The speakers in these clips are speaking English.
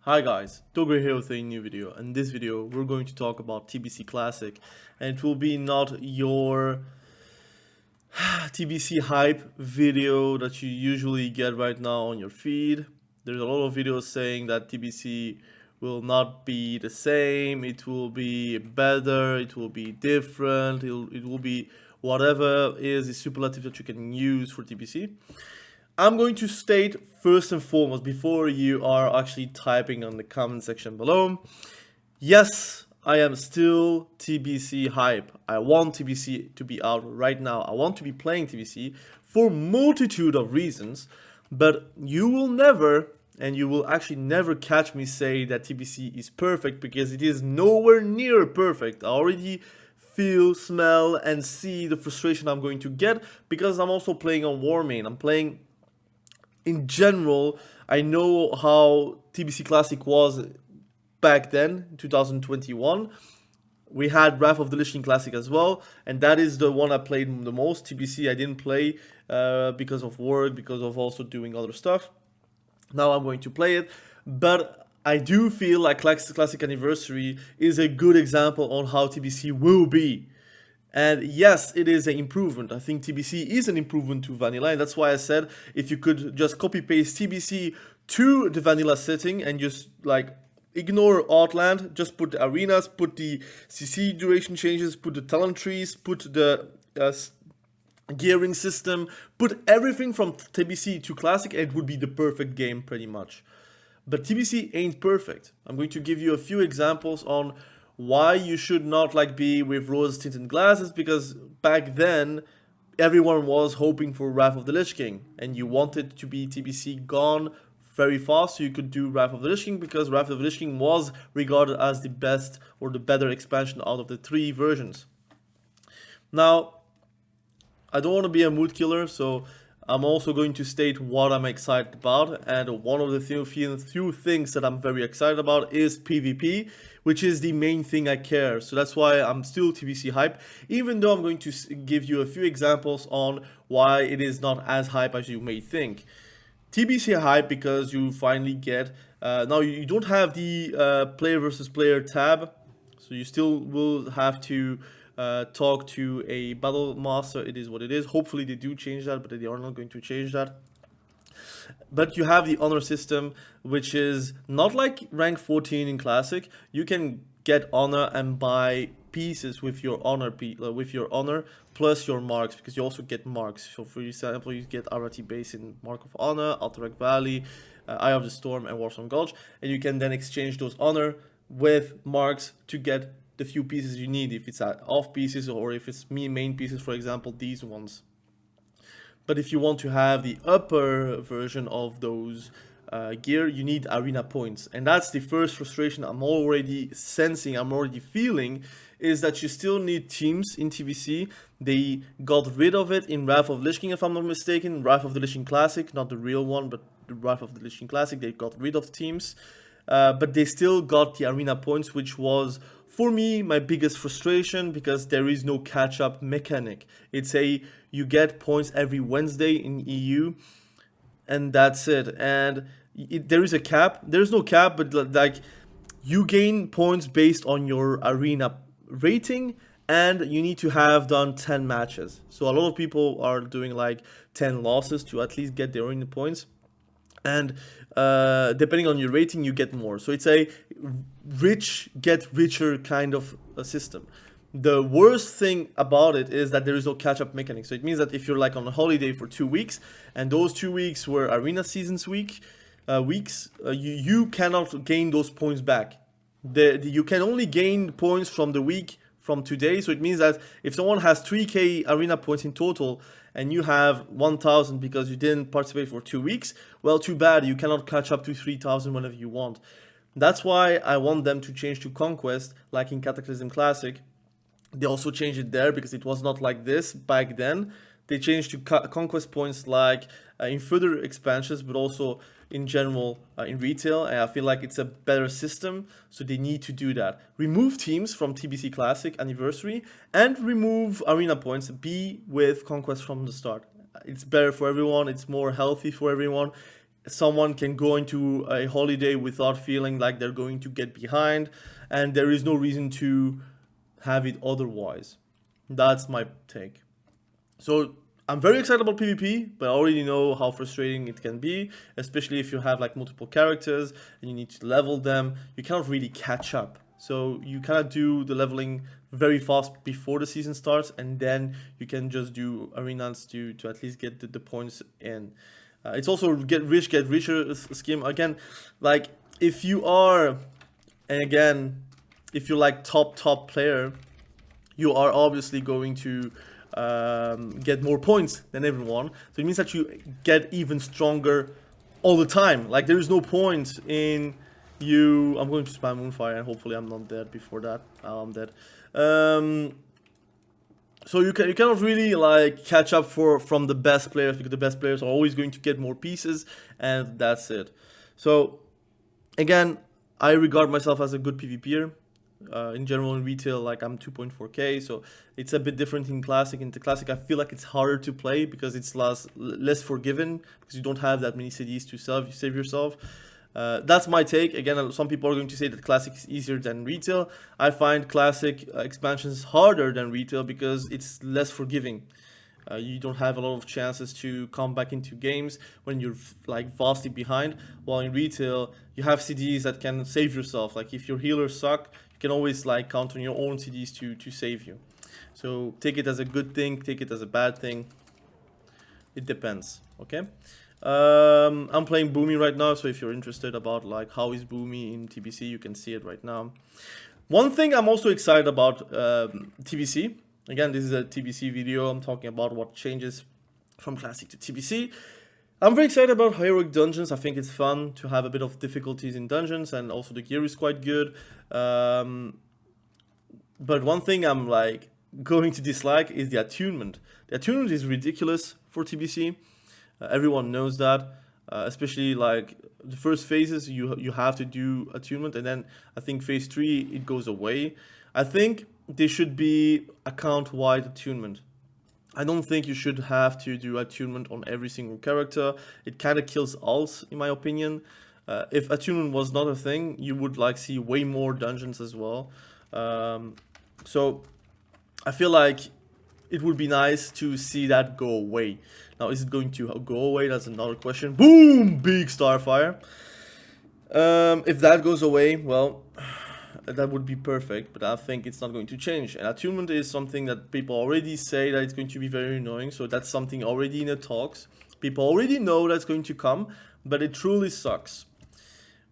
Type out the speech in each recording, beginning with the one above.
Hi guys, Togre here with a new video. In this video, we're going to talk about TBC Classic, and it will be not your TBC hype video that you usually get right now on your feed. There's a lot of videos saying that TBC will not be the same, it will be better, it will be different, it will be whatever is the superlative that you can use for TBC. I'm going to state first and foremost, before you are actually typing on the comment section below, yes, I am still TBC hype. I want TBC to be out right now. I want to be playing TBC for multitude of reasons, but you will never, and you will actually never catch me say that TBC is perfect, because it is nowhere near perfect. I already feel, smell, and see the frustration I'm going to get because I'm also playing on Warmane. I'm playing in general. I know how TBC Classic was back then, 2021. We had Wrath of the Lich King Classic as well, and that is the one I played the most. TBC I didn't play because of work, because of also doing other stuff. Now I'm going to play it, but I do feel like Classic Anniversary is a good example on how TBC will be. And yes, it is an improvement. I think TBC is an improvement to vanilla, and that's why I said if you could just copy paste TBC to the vanilla setting and just like ignore Outland, just put the arenas, put the CC duration changes, put the talent trees, put the gearing system, put everything from TBC to Classic, and it would be the perfect game pretty much. But TBC ain't perfect. I'm going to give you a few examples on why you should not like be with rose tinted glasses, because back then everyone was hoping for Wrath of the Lich King and you wanted to be TBC gone very fast so you could do Wrath of the Lich King, because Wrath of the Lich King was regarded as the best or the better expansion out of the three versions. Now, I don't want to be a mood killer, so I'm also going to state what I'm excited about, and one of the few things that I'm very excited about is PvP, which is the main thing I care. So that's why I'm still TBC hype, even though I'm going to give you a few examples on why it is not as hype as you may think. TBC hype because you finally get, now you don't have the player versus player tab, so you still will have to talk to a battle master. It is what it is. Hopefully they do change that, but they are not going to change that. But you have the honor system, which is not like rank 14 in Classic. You can get honor and buy pieces with your honor, plus your marks, because you also get marks. So for example, you get Arati base in Mark of Honor, Alterac Valley, Eye of the Storm, and Warsong Gulch, and you can then exchange those honor with marks to get the few pieces you need, if it's off pieces or if it's main pieces, for example, these ones. But if you want to have the upper version of those gear, you need arena points. And that's the first frustration I'm already sensing, I'm already feeling, is that you still need teams in TBC. They got rid of it in Wrath of the Lich King, if I'm not mistaken. Wrath of the Lich King Classic, not the real one, but the Wrath of the Lich King Classic, they got rid of teams. But they still got the arena points, which was, for me, my biggest frustration, because there is no catch-up mechanic. It's you get points every Wednesday in EU, and that's it. And there is a cap. There's no cap, but like you gain points based on your arena rating, and you need to have done 10 matches. So a lot of people are doing like 10 losses to at least get their arena points. And depending on your rating, you get more. So it's a rich get richer kind of a system. The worst thing about it is that there is no catch-up mechanic. So it means that if you're like on a holiday for 2 weeks, and those 2 weeks were arena seasons weeks, you cannot gain those points back. You can only gain points from the week from today. So it means that if someone has 3k arena points in total and you have 1000 because you didn't participate for 2 weeks, well, too bad, you cannot catch up to 3000 whenever you want. That's why I want them to change to Conquest, like in Cataclysm Classic. They also changed it there because it was not like this back then. They changed to Conquest points like in further expansions, but also in general in retail. And I feel like it's a better system, so they need to do that. Remove teams from TBC Classic Anniversary and remove arena points. Be with Conquest from the start. It's better for everyone. It's more healthy for everyone. someone can go into a holiday without feeling like they're going to get behind, and there is no reason to have it otherwise. That's my take. So I'm very excited about PvP, but I already know how frustrating it can be, especially if you have like multiple characters and you need to level them. You cannot really catch up. So you cannot do the leveling very fast before the season starts, and then you can just do arenas to at least get the points in. It's also get rich, get richer scheme. Again, like if you are, and again, if you're like top player, you are obviously going to get more points than everyone. So it means that you get even stronger all the time. Like there is no point in you. I'm going to spam Moonfire and hopefully I'm not dead before that. I'm dead. So you cannot really like catch up from the best players, because the best players are always going to get more pieces, and that's it. So again, I regard myself as a good PvPer. In general, in retail, like I'm 2.4k, so it's a bit different in classic. In the classic, I feel like it's harder to play because it's less forgiving, because you don't have that many cities to save yourself. That's my take. Again, some people are going to say that classic is easier than retail. I find classic expansions harder than retail because it's less forgiving. You don't have a lot of chances to come back into games when you're like vastly behind. While in retail, you have CDs that can save yourself. Like if your healers suck, you can always like count on your own CDs to save you. So take it as a good thing, take it as a bad thing. It depends. Okay. I'm playing Boomy right now, so if you're interested about like how is Boomy in TBC, you can see it right now. One thing I'm also excited about TBC. Again, this is a TBC video. I'm talking about what changes from Classic to TBC. I'm very excited about Heroic Dungeons. I think it's fun to have a bit of difficulties in dungeons, and also the gear is quite good. But one thing I'm like going to dislike is the attunement. The attunement is ridiculous for TBC. Everyone knows that. Especially like the first phases, you have to do attunement, and then I think phase 3 it goes away. I think there should be account-wide attunement. I don't think you should have to do attunement on every single character. It kind of kills ults, in my opinion. If attunement was not a thing, you would like see way more dungeons as well. So I feel like it would be nice to see that go away. Now, is it going to go away? That's another question. Boom! Big Starfire. If that goes away, well, that would be perfect, but I think it's not going to change. And attunement is something that people already say that it's going to be very annoying, so that's something already in the talks. People already know that's going to come, but it truly sucks.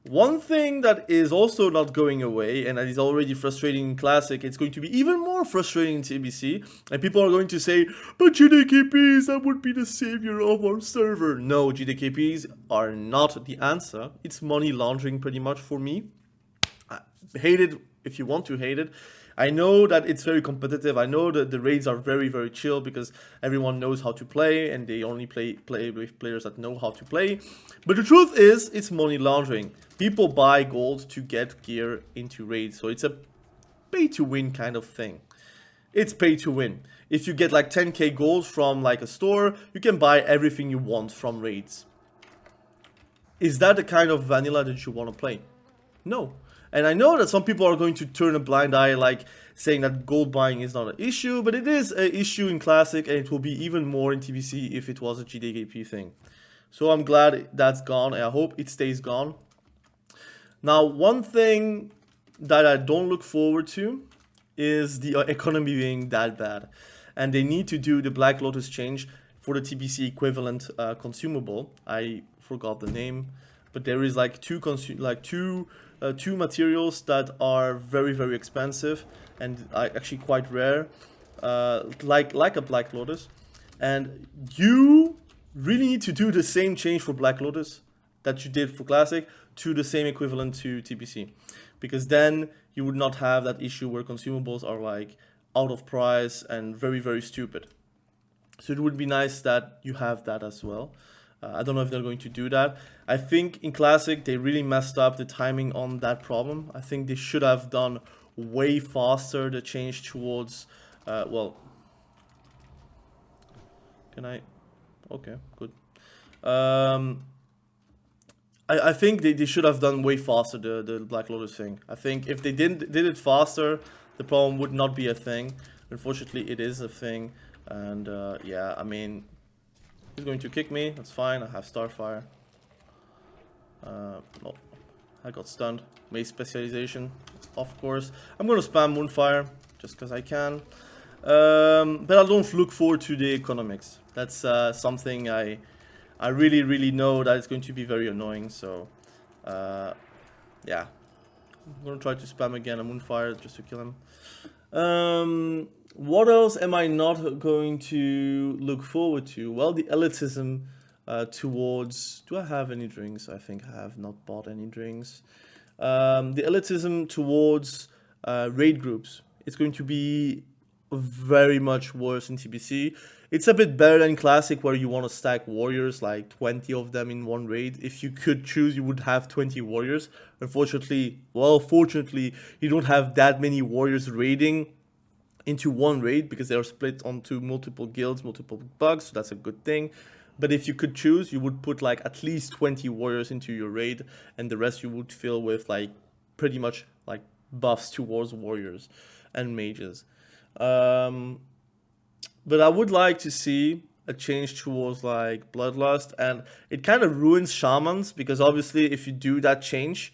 One thing that is also not going away, and that is already frustrating in Classic, it's going to be even more frustrating in TBC, and people are going to say, but GDKPs, that would be the savior of our server. No, GDKPs are not the answer. It's money laundering pretty much for me. Hate it if you want to hate it. I know that it's very competitive. I know that the raids are very, very chill because everyone knows how to play and they only play with players that know how to play. But the truth is, it's money laundering. People buy gold to get gear into raids, so it's a pay-to-win kind of thing. It's pay-to-win. If you get like 10k gold from like a store, you can buy everything you want from raids. Is that the kind of vanilla that you want to play? No. And I know that some people are going to turn a blind eye, like saying that gold buying is not an issue, but it is an issue in Classic, and it will be even more in TBC if it was a GDKP thing. So I'm glad that's gone, and I hope it stays gone. Now, one thing that I don't look forward to is the economy being that bad. And they need to do the Black Lotus change for the TBC equivalent consumable. I forgot the name, but there is like two materials that are very, very expensive and actually quite rare, like a Black Lotus. And you really need to do the same change for Black Lotus that you did for Classic to the same equivalent to TBC, because then you would not have that issue where consumables are like out of price and very, very stupid. So it would be nice that you have that as well. I don't know if they're going to do that. I think in Classic, they really messed up the timing on that problem. I think they should have done way faster the change towards, well, can I? Okay, good. I think they should have done way faster the Black Lotus thing. I think if they did it faster, the problem would not be a thing. Unfortunately, it is a thing, and yeah, I mean, he's going to kick me. That's fine. I have Starfire. No, I got stunned. Mace specialization, of course. I'm gonna spam Moonfire just because I can. But I don't look forward to the economics. That's something I really know that it's going to be very annoying. So yeah, I'm gonna try to spam again a Moonfire just to kill him. What else am I not going to look forward to? Well, the elitism towards... Do I have any drinks? I think I have not bought any drinks. The elitism towards raid groups. It's going to be very much worse in TBC. It's a bit better than Classic, where you want to stack warriors, like 20 of them in one raid. If you could choose, you would have 20 warriors. Unfortunately, well, fortunately, you don't have that many warriors raiding into one raid because they are split onto multiple guilds, multiple bugs, so that's a good thing. But if you could choose, you would put like at least 20 warriors into your raid, and the rest you would fill with like pretty much like buffs towards warriors and mages. But I would like to see a change towards like Bloodlust, and it kind of ruins shamans because obviously if you do that change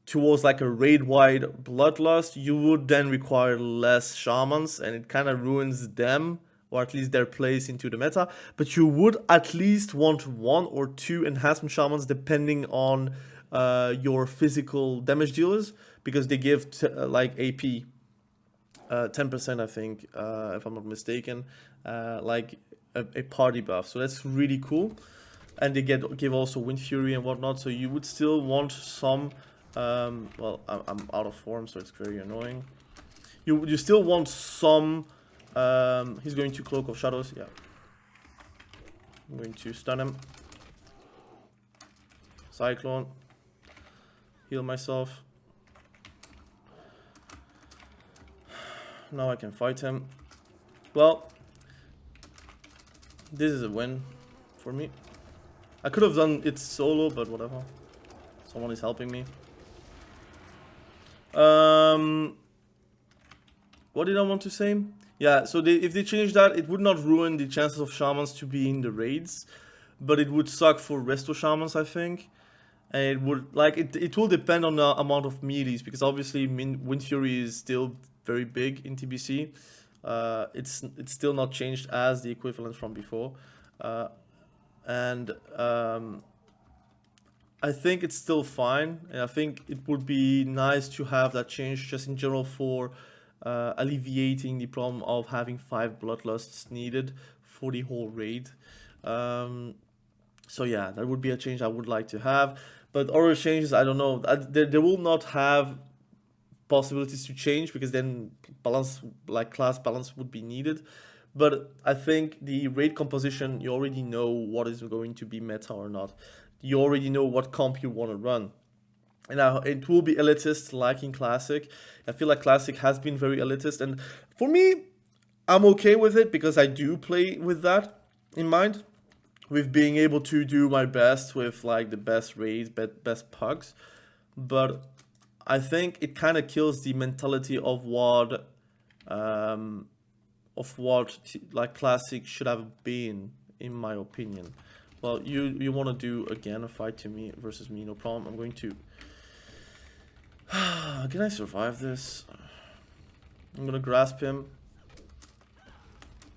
towards like a raid-wide Bloodlust, you would then require less shamans, and it kind of ruins them, or at least their place into the meta. But you would at least want 1 or 2 enhancement shamans depending on your physical damage dealers, because they give like AP 10%, I think, if I'm not mistaken, like a party buff. So that's really cool, and they give also Wind Fury and whatnot. So you would still want some. Well, I'm out of form, so it's very annoying. You still want some. He's going to Cloak of Shadows. Yeah, I'm going to stun him. Cyclone. Heal myself. Now I can fight him. Well, this is a win for me. I could have done it solo, but whatever. Someone is helping me. What did I want to say? Yeah, so if they change that, it would not ruin the chances of shamans to be in the raids, but it would suck for resto shamans, I think. And it would, like, it will depend on the amount of melees, because obviously Wind Fury is still very big in TBC. It's still not changed as the equivalent from before. I think it's still fine, and I think it would be nice to have that change just in general for alleviating the problem of having 5 Bloodlusts needed for the whole raid. So yeah, that would be a change I would like to have. But other changes, I don't know. They will not have possibilities to change, because then balance, like class balance, would be needed. But I think the raid composition, you already know what is going to be meta or not. You already know what comp you want to run. And now it will be elitist, like in Classic. I feel like Classic has been very elitist, and for me, I'm okay with it, because I do play with that in mind, with being able to do my best with like the best raids, best pugs. But I think it kind of kills the mentality of what like Classic should have been, in my opinion. Well, you want to do again a fight to me versus me, no problem. I'm going to. Can I survive this? I'm gonna grasp him.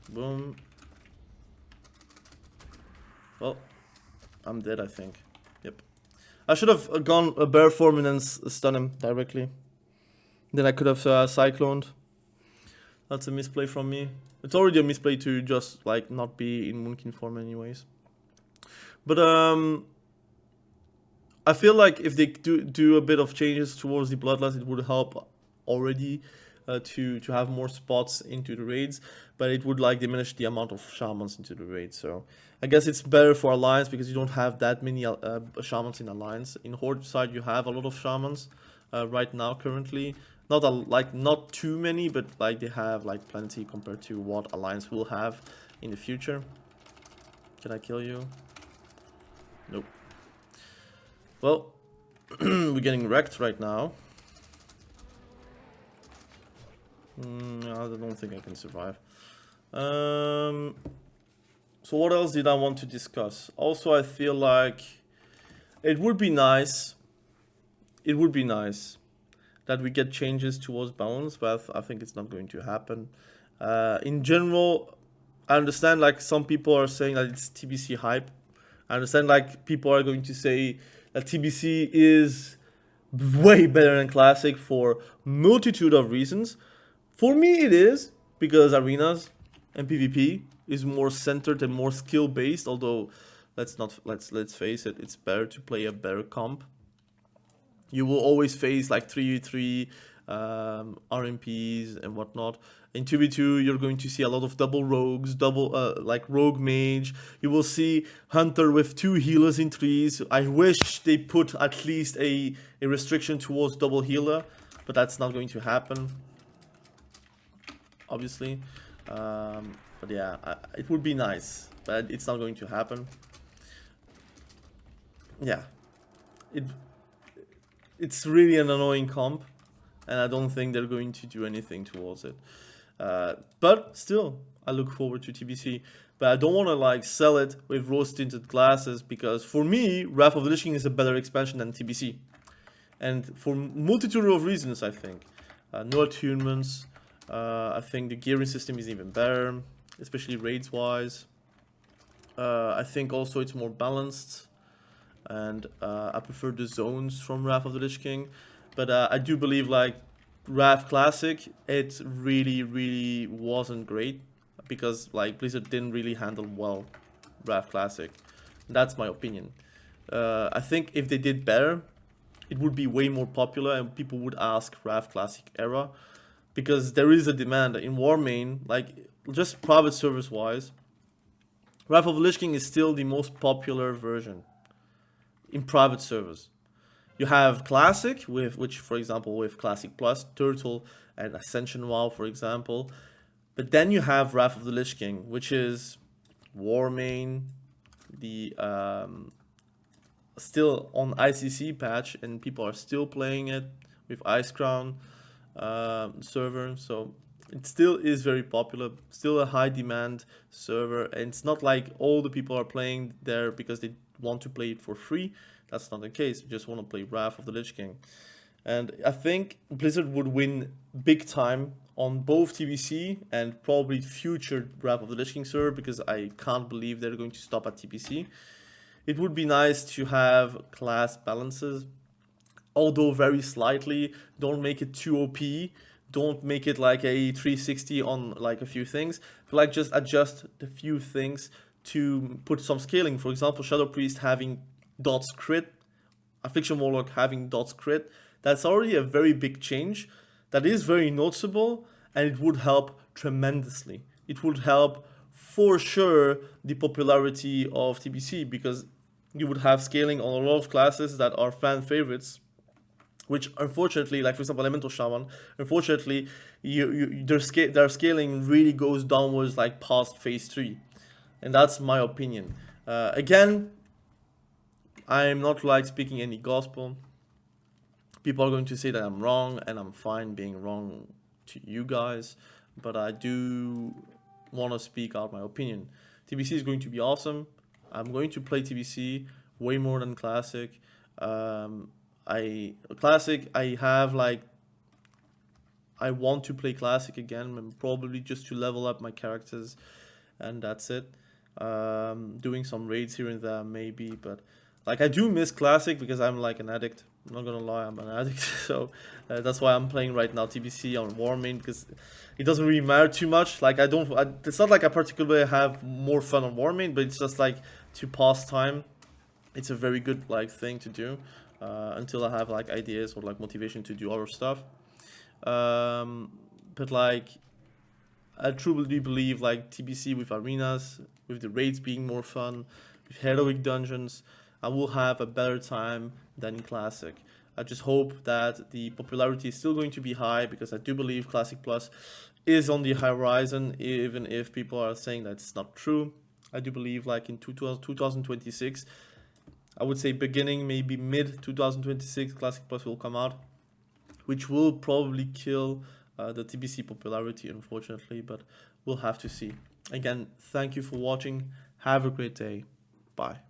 Boom. Well, I'm dead, I think. Yep. I should have gone a bear form and then stun him directly. Then I could have cycloned. That's a misplay from me. It's already a misplay to just like not be in Moonkin form anyways. But I feel like if they do a bit of changes towards the Bloodlust, it would help already to have more spots into the raids, but it would like diminish the amount of shamans into the raid. So I guess it's better for Alliance, because you don't have that many shamans in Alliance. In Horde side, you have a lot of shamans right now currently. Not too many, but like they have like plenty compared to what Alliance will have in the future. Can I kill you? Nope. Well, we're getting wrecked right now. I don't think I can survive. So what else did I want to discuss? Also, I feel like it would be nice. It would be nice that we get changes towards balance, but I think it's not going to happen. In general, I understand like some people are saying that it's TBC hype. I understand like people are going to say that TBC is way better than Classic for multitude of reasons. For me, it is because arenas and PvP is more centered and more skill based. Although, let's face it, it's better to play a better comp. You will always face like 3v3 RMPs and whatnot. In 2v2, you're going to see a lot of double rogues, like rogue mage. You will see hunter with 2 healers in trees. I wish they put at least a restriction towards double healer, but that's not going to happen, obviously. But yeah, it would be nice, but it's not going to happen. Yeah, it's really an annoying comp, and I don't think they're going to do anything towards it. But still, I look forward to TBC. But I don't want to like sell it with rose-tinted glasses, because for me, Wrath of the Lich King is a better expansion than TBC. And for multitude of reasons, I think. No attunements. I think the gearing system is even better, especially raids-wise. I think also it's more balanced. And I prefer the zones from Wrath of the Lich King. But I do believe like Wrath Classic, it really wasn't great, because like Blizzard didn't really handle well Wrath Classic. That's my opinion. I think if they did better, it would be way more popular and people would ask Wrath Classic era, because there is a demand in Warmain, like just private servers wise. Wrath of the Lich King is still the most popular version in private servers. You have Classic, which for example with Classic Plus, Turtle, and Ascension WoW, for example. But then you have Wrath of the Lich King, which is Warmain, the still on ICC patch, and people are still playing it with Icecrown server. So it still is very popular, still a high demand server, and it's not like all the people are playing there because they want to play it for free. That's not the case. You just want to play Wrath of the Lich King. And I think Blizzard would win big time on both TBC and probably future Wrath of the Lich King server, because I can't believe they're going to stop at TBC. It would be nice to have class balances, although very slightly. Don't make it too OP. Don't make it like a 360 on like a few things. But like just adjust a few things to put some scaling. For example, Shadow Priest having dots crit, Affliction Warlock having dots crit. That's already a very big change. That is very noticeable, and it would help tremendously. It would help for sure the popularity of TBC, because you would have scaling on a lot of classes that are fan favorites, which unfortunately, like for example Elemental Shaman, unfortunately their scaling really goes downwards like past phase 3. And that's my opinion. Again, I'm not like speaking any gospel. People are going to say that I'm wrong, and I'm fine being wrong to you guys, but I do want to speak out my opinion. TBC is going to be awesome. I'm going to play TBC way more than Classic. Classic, I want to play Classic again, and probably just to level up my characters, and that's it. Doing some raids here and there maybe, but like I do miss Classic because I'm like an addict. I'm not gonna lie, I'm an addict. So that's why I'm playing right now TBC on Warmain, because it doesn't really matter too much. Like it's not like I particularly have more fun on Warmain, but it's just like to pass time. It's a very good like thing to do until I have like ideas or like motivation to do other stuff. But like I truly believe like TBC with arenas, with the raids being more fun, with heroic dungeons, I will have a better time than in Classic. I just hope that the popularity is still going to be high, because I do believe Classic Plus is on the horizon, even if people are saying that it's not true. I do believe like in 2026, I would say beginning maybe mid 2026, Classic Plus will come out, which will probably kill the TBC popularity, unfortunately, but we'll have to see. Again, thank you for watching. Have a great day. Bye.